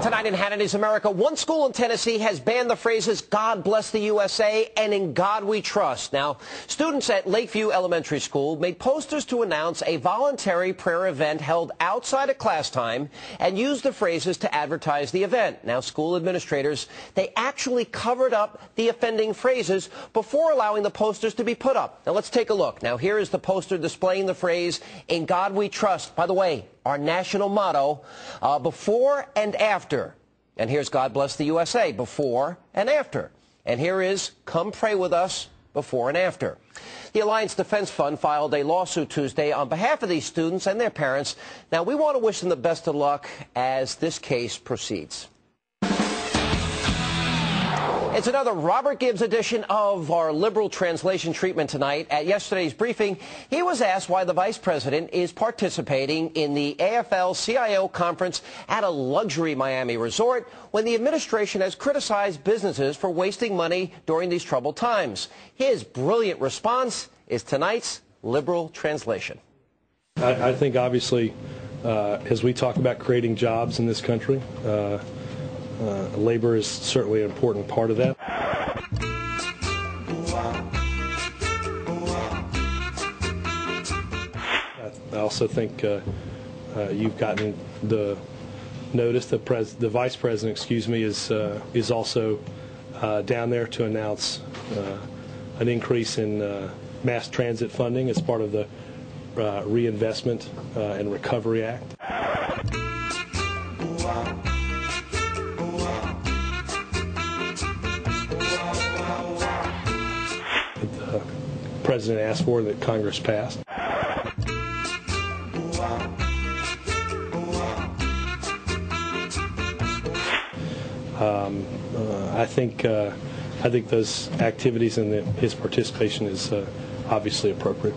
Tonight in Hannity's America, one school in Tennessee has banned the phrases "God bless the USA" and "In God we trust." Now, students at Lakeview Elementary School made posters to announce a voluntary prayer event held outside of class time and used the phrases to advertise the event. Now, school administrators, they actually covered up the offending phrases before allowing the posters to be put up. Now, let's take a look. Now, here is the poster displaying the phrase "In God we trust." By the way, our national motto, before and after. And here's "God bless the USA," before and after. And here is "Come pray with us," before and after. The Alliance Defense Fund filed a lawsuit Tuesday on behalf of these students and their parents. Now, we want to wish them the best of luck as this case proceeds. It's another Robert Gibbs edition of our liberal translation treatment tonight. At yesterday's briefing, he was asked why the vice president is participating in the AFL-CIO conference at a luxury Miami resort when the administration has criticized businesses for wasting money during these troubled times. His brilliant response is tonight's liberal translation. I think, obviously, as we talk about creating jobs in this country, labor is certainly an important part of that. I also think you've gotten the notice that the vice president, is also down there to announce an increase in mass transit funding as part of the Reinvestment and Recovery Act. The president asked for that Congress passed. I think those activities and his participation is obviously appropriate.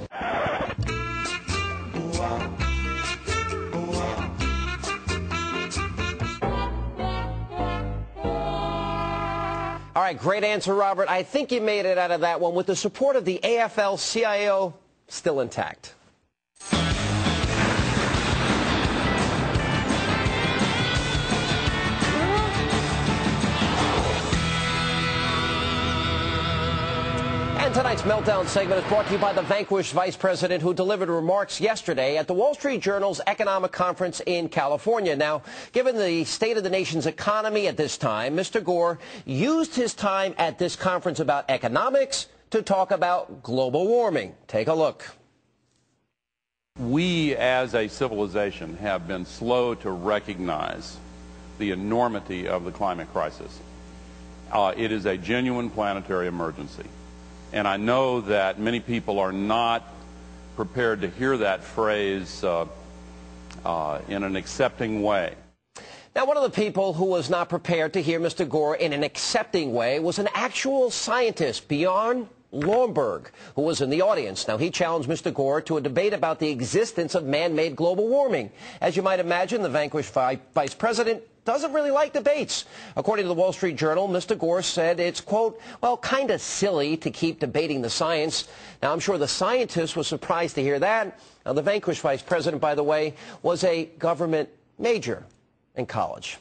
All right, great answer, Robert. I think you made it out of that one with the support of the AFL-CIO still intact. And tonight's Meltdown segment is brought to you by the vanquished vice president who delivered remarks yesterday at the Wall Street Journal's economic conference in California. Now, given the state of the nation's economy at this time, Mr. Gore used his time at this conference about economics to talk about global warming. Take a look. We as a civilization have been slow to recognize the enormity of the climate crisis. It is a genuine planetary emergency. And I know that many people are not prepared to hear that phrase in an accepting way. Now, one of the people who was not prepared to hear Mr. Gore in an accepting way was an actual scientist, Bjorn Lomborg, who was in the audience. Now, he challenged Mr. Gore to a debate about the existence of man-made global warming. As you might imagine, the vanquished vice president doesn't really like debates. According to the Wall Street Journal, Mr. Gore said it's, quote, well, kind of silly to keep debating the science. Now, I'm sure the scientist was surprised to hear that. Now, the vanquished vice president, by the way, was a government major in college.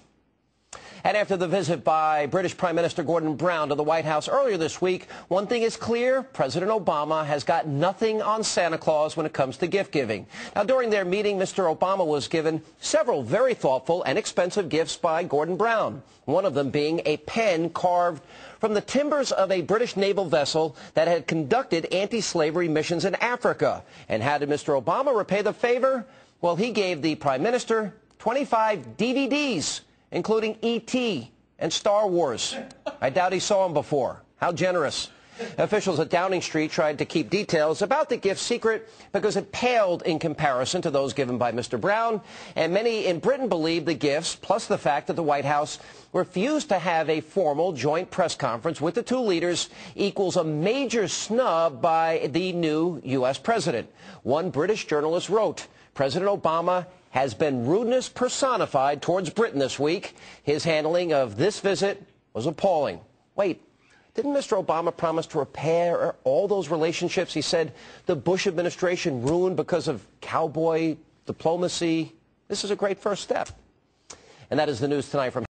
And after the visit by British Prime Minister Gordon Brown to the White House earlier this week, one thing is clear: President Obama has got nothing on Santa Claus when it comes to gift giving. Now, during their meeting, Mr. Obama was given several very thoughtful and expensive gifts by Gordon Brown, one of them being a pen carved from the timbers of a British naval vessel that had conducted anti-slavery missions in Africa. And how did Mr. Obama repay the favor? Well, he gave the Prime Minister 25 DVDs, including E.T. and Star Wars. I doubt he saw them before. How generous. Officials at Downing Street tried to keep details about the gift secret because it paled in comparison to those given by Mr. Brown. And many in Britain believe the gifts, plus the fact that the White House refused to have a formal joint press conference with the two leaders, equals a major snub by the new U.S. president. One British journalist wrote, President Obama has been rudeness personified towards Britain this week. His handling of this visit was appalling. Wait, didn't Mr. Obama promise to repair all those relationships he said the Bush administration ruined because of cowboy diplomacy? This is a great first step. And that is the news tonight from